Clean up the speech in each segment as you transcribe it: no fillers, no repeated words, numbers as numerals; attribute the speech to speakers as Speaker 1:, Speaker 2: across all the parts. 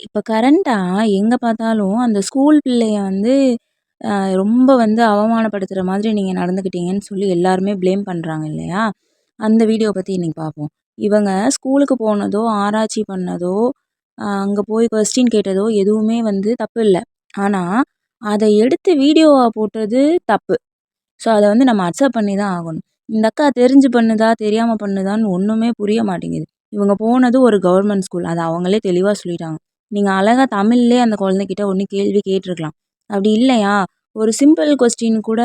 Speaker 1: இப்ப கரண்ட்டா எங்க பார்த்தாலும் அந்த ஸ்கூல் பிள்ளைய வந்து அ ரொம்ப வந்து அவமானப்படுத்துற மாதிரி நீங்க நடந்துக்கிட்டீங்கன்னு சொல்லி எல்லாருமே ப்ளேம் பண்றாங்க இல்லையா? அந்த வீடியோ பத்தி இன்னைக்கு பார்ப்போம். இவங்க ஸ்கூலுக்கு போனதோ, ஆராய்ச்சி பண்ணதோ, அங்க போய் கொஸ்டின் கேட்டதோ எதுவுமே வந்து தப்பு இல்ல. ஆனா, அத எடுத்து வீடியோவா போட்டது தப்பு. ஸோ, அத வந்து நம்ம அக்செப்ட் பண்ணி தான் ஆகணும். இந்த அக்கா தெரிஞ்சு பண்ணுதா, தெரியாம பண்ணுதான்னு ஒண்ணுமே புரிய மாட்டேங்குது. இவங்க போனது ஒரு கவர்மெண்ட் ஸ்கூல். அத அவங்களே தெளிவா சொல்லிட்டாங்க. நீங்க அழகா தமிழ்லயே அந்த குழந்தைகிட்ட ஒண்ணு கேள்வி கேட்டுருக்கலாம். அப்படி இல்லையா, ஒரு சிம்பிள் கொஸ்டின் கூட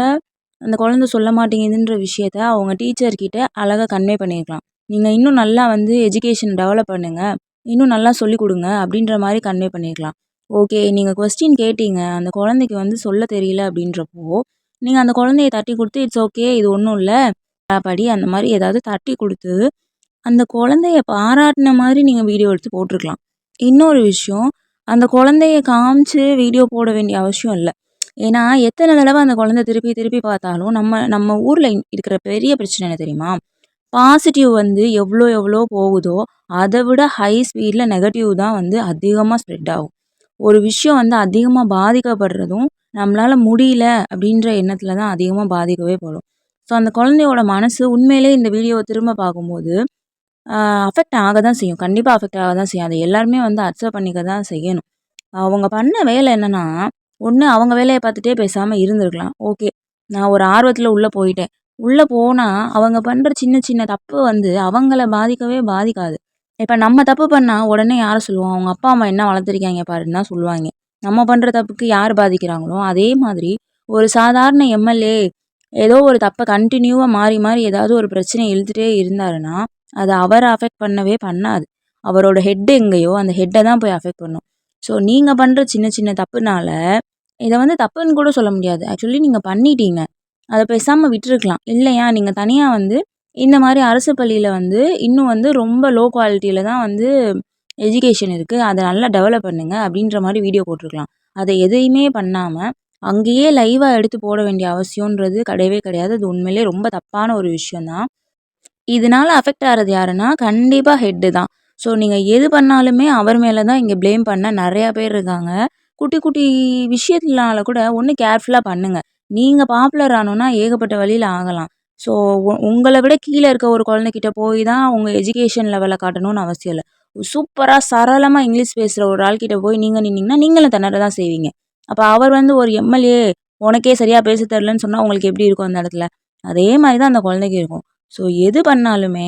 Speaker 1: அந்த குழந்தை சொல்ல மாட்டேங்குதுன்ற விஷயத்த அவங்க டீச்சர் கிட்ட அழகா கன்வே பண்ணியிருக்கலாம். நீங்க இன்னும் நல்லா வந்து எஜுகேஷன் டெவலப் பண்ணுங்க. இன்னும் நல்லா சொல்லிக் குடுங்க அப்படின்ற மாரி கன்வே பண்ணியிருக்கலாம். ஓகே, நீங்க கொஸ்டின் கேட்டீங்க. அந்த குழந்தைக்கு வந்து சொல்ல தெரியல அப்படின்றப்போ, நீங்க அந்த குழந்தைய தட்டி குடுத்து, "இட்ஸ் ஓகே. இது ஒண்ணும் இல்ல. படி." அந்த மாரி ஏதாவது தட்டி குடுத்து, அந்த குழந்தைய பாராட்டுன மாரி நீங்க வீடியோ எடுத்து போட்டுருக்கலாம். இன்னொரு விஷயம், அந்த குழந்தைய காமிச்சு வீடியோ போட வேண்டிய அவசியம் இல்ல. ஏன்னா, எத்தன தடவ அந்த குழந்தை திருப்பி திருப்பி பார்த்தாலும், நம்ம நம்ம ஊர்ல இருக்கிற பெரிய பிரச்சனை என்ன தெரியுமா? பாசிட்டிவ் வந்து எவ்ளோ எவ்ளோ போகுதோ, அத விட ஹை ஸ்பீட்ல நெகட்டிவ் தான் வந்து அதிகமா ஸ்ப்ரெட் ஆகும். ஒரு விஷயம் வந்து அதிகமா பாதிக்கப்படுறதும், நம்மளால முடியல அப்படின்ற எண்ணத்துல தான் அதிகமா பாதிக்கவே படும். ஸோ, அந்த குழந்தையோட மனசு உண்மையிலேயே இந்த வீடியோவ திரும்ப பார்க்கும்போது, அ அஃபெக்ட் ஆக தான் செய்யும். கண்டிப்பா அஃபெக்ட் ஆக தான் செய்யும். அத எல்லாருமே வந்து அக்செப்ட் பண்ணிக்க தான் செய்யணும். அவங்க பண்ண வேலை என்னன்னா, ஒண்ணு அவங்க வேலைய பார்த்துட்டே பேசாம இருந்திருக்கலாம். ஓகே. நான் ஒரு ஆர்வத்துல உள்ள போயிட்டேன். உள்ள போனா, அவங்க பண்ற சின்ன சின்ன தப்பு வந்து அவங்கள பாதிக்கவே பாதிக்காது. இப்ப நம்ம தப்பு பண்ணா உடனே யார சொல்லுவோம்? அவங்க அப்பா, அம்மா என்ன வளர்த்துருக்காய்ங்க பாருன்னு தான் சொல்லுவாய்ங்க. நம்ம பண்ற தப்புக்கு யார் பாதிக்கிறாங்களோ, அதே மாதிரி ஒரு சாதாரண எம்.எல்.ஏ. ஏதோ ஒரு தப்ப கன்டினியூவா மாறி மாறி ஏதாவது ஒரு பிரச்சனைய இழுத்துட்டே இருந்தாருன்னா, அது அவர அஃபெக்ட் பண்ணவே பண்ணாது. அவரோட ஹெட் எங்கேயோ, அந்த ஹெட்ட தான் போய் அஃபெக்ட் பண்ணும். ஸோ, நீங்க பண்ற சின்ன சின்ன தப்புனால, இத வந்து தப்புன்னு கூட சொல்ல முடியாது. ஆக்சுவலி நீங்க பண்ணிட்டீங்க. அத பேசாம விட்டுருக்கலாம். இல்லையா, நீங்க தனியா வந்து இந்த மாரி அரசு பள்ளியில வந்து இன்னும் வந்து ரொம்ப லோ குவாலிட்டில தான் வந்து எஜுகேஷன் இருக்கு. அத நல்லா டெவலப் பண்ணுங்க அப்படின்ற மாரி வீடியோ போட்டுருக்கலாம். அத எதையுமே பண்ணாம, அங்கேயே லைவா எடுத்து போட வேண்டிய அவசியம்ன்றது கிடையவே கிடையாது. அது உண்மையிலேயே ரொம்ப தப்பான ஒரு விஷயம் தான். இதனால அஃபெக்ட் ஆறது யாருன்னா, கண்டிப்பா ஹெட்டு தான். ஸோ, நீங்க எது பண்ணாலுமே அவர் மேல தான் இங்க ப்ளேம் பண்ண நெறையா பேர் இருக்காங்க. குட்டி, குட்டி விஷயத்துனால கூட ஒண்ணு கேர்ஃபுல்லா பண்ணுங்க. நீங்க பாப்புலர் ஆனோம்னா ஏகப்பட்ட வழியில ஆகலாம். ஸோ, உங்கள விட கீழ இருக்க ஒரு குழந்தைகிட்ட போய் தான் உங்க எஜுகேஷன் லெவல காட்டணும்னு அவசியம் இல்ல. சூப்பரா சரளமா இங்கிலீஷ் பேசுற ஒரு ஆள் கிட்ட போய் நீங்க நின்னீங்கன்னா, நீங்களும் திணற தான் செய்வீங்க. அப்ப அவர் வந்து ஒரு எம்.எல்.ஏ. உனக்கே சரியா பேச தெரியலன்னு சொன்னா உங்களுக்கு எப்படி இருக்கும் அந்த இடத்துல? அதே மாரி தான் அந்த குழந்தைக்கு இருக்கும். ஸோ, எது பண்ணாலுமே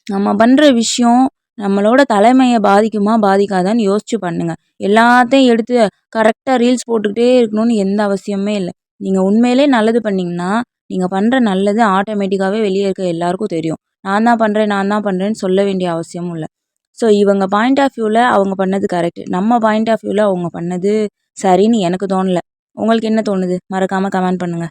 Speaker 1: நம்ம பண்ற விஷயம் நம்மளோட தலைமைய பாதிக்குமா? பாதிக்காதான்னு யோசிச்சு பண்ணுங்க. எல்லாத்தையும் எடுத்து கரெக்ட்டா ரீல்ஸ் போட்டுக்கிட்டே இருக்கணும்னு எந்த அவசியமுமே இல்ல. நீங்க உண்மையிலே நல்லது பண்ணீங்கன்னா, நீங்க பண்ற நல்லது ஆட்டோமேட்டிக்காவே வெளிய இருக்க எல்லாருக்கும் தெரியும். நான் தான் பண்றேன், நான் தான் பண்றேன்னு சொல்ல வேண்டிய அவசியமும் இல்ல. ஸோ, இவங்க பாயிண்ட் ஆஃப் வியூல அவங்க பண்ணது கரெக்ட். நம்ம பாயிண்ட் ஆஃப் வியூல அவங்க பண்ணது சரின்னு எனக்கு தோணல. உங்களுக்கு என்ன தோணுது? மறக்காம கமெண்ட் பண்ணுங்க.